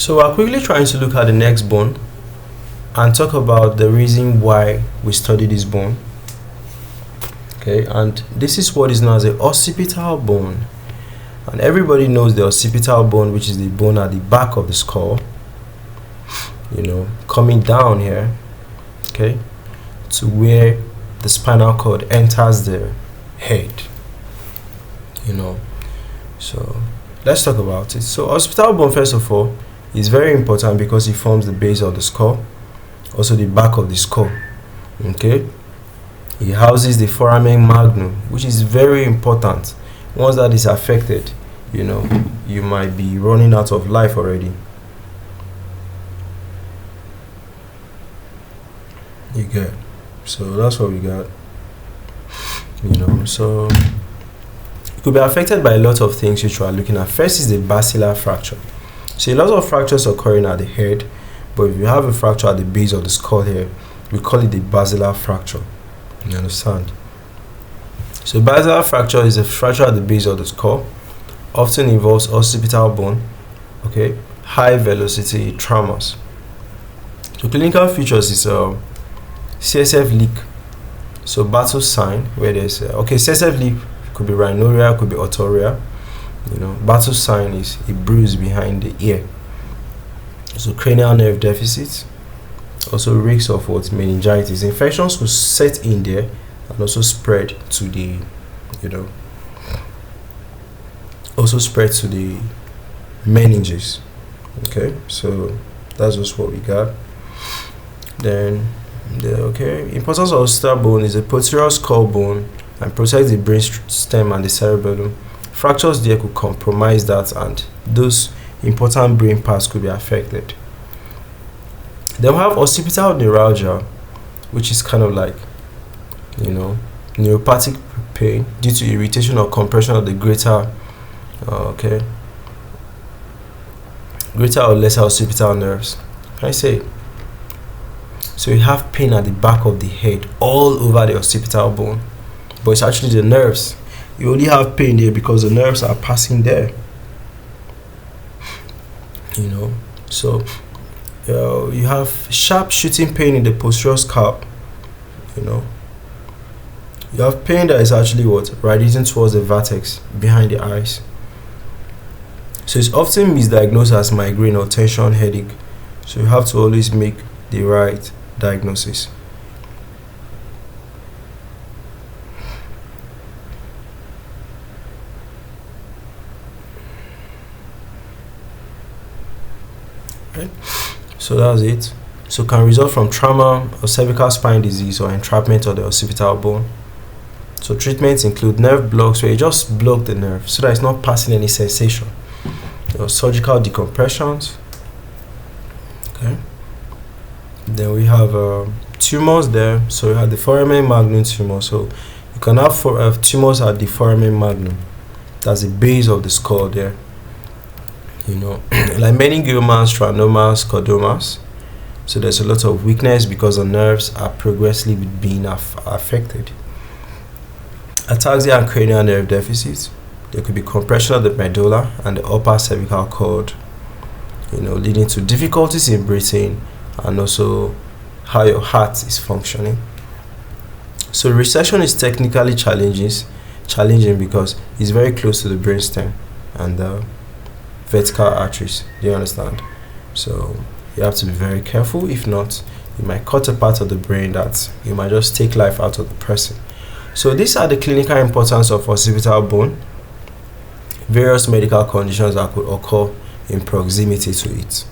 So we're quickly trying to look at the next bone and talk about the reason why we study this bone. Okay, and this is what is known as the occipital bone. And everybody knows the occipital bone, which is the bone at the back of the skull, coming down here, okay, to where the spinal cord enters the head. So let's talk about it. So occipital bone, first of all, is very important because it forms the base of the skull, also the back of the skull. Okay, it houses the foramen magnum, which is very important. Once that is affected, you might be running out of life already. You get, so that's what we got. So it could be affected by a lot of things which we are looking at. First is the basilar fracture. So a lot of fractures occurring at the head, but if you have a fracture at the base of the skull here, we call it the basilar fracture. You understand? So basilar fracture is a fracture at the base of the skull, often involves occipital bone, okay, high velocity traumas. So clinical features is CSF leak, so battle sign where there's CSF leak could be rhinorrhea, could be otorrhea. Battle sign is a bruise behind the ear. So cranial nerve deficits, also risks of meningitis. Infections will set in there and also spread to the meninges. Okay, so that's just what we got. Then importance of occipital bone is a posterior skull bone and protects the brain stem and the cerebellum. Fractures there could compromise that, and those important brain parts could be affected. Then we have occipital neuralgia, which is kind of like neuropathic pain due to irritation or compression of the greater or lesser occipital nerves. Can I say it? So you have pain at the back of the head all over the occipital bone, but it's actually the nerves. You only have pain there because the nerves are passing there. So you have sharp shooting pain in the posterior scalp. You have pain that is actually radiating towards the vertex behind the eyes. So it's often misdiagnosed as migraine or tension headache. So you have to always make the right diagnosis. Right. So that's it. So can result from trauma or cervical spine disease or entrapment of the occipital bone. So treatments include nerve blocks, where you just block the nerve so that it's not passing any sensation. Surgical decompressions. Okay. Then we have tumors there. So we have the foramen magnum tumor. So you can have tumors at the foramen magnum. That's the base of the skull there. Like meningiomas, trichomonas, chordomas. So there's a lot of weakness because the nerves are progressively being affected. Ataxia and cranial nerve deficits. There could be compression of the medulla and the upper cervical cord, leading to difficulties in breathing and also how your heart is functioning. So resection is technically challenging because it's very close to the brainstem and the vertical arteries. Do you understand? So you have to be very careful. If not, you might cut a part of the brain that you might just take life out of the person. So these are the clinical importance of occipital bone, various medical conditions that could occur in proximity to it.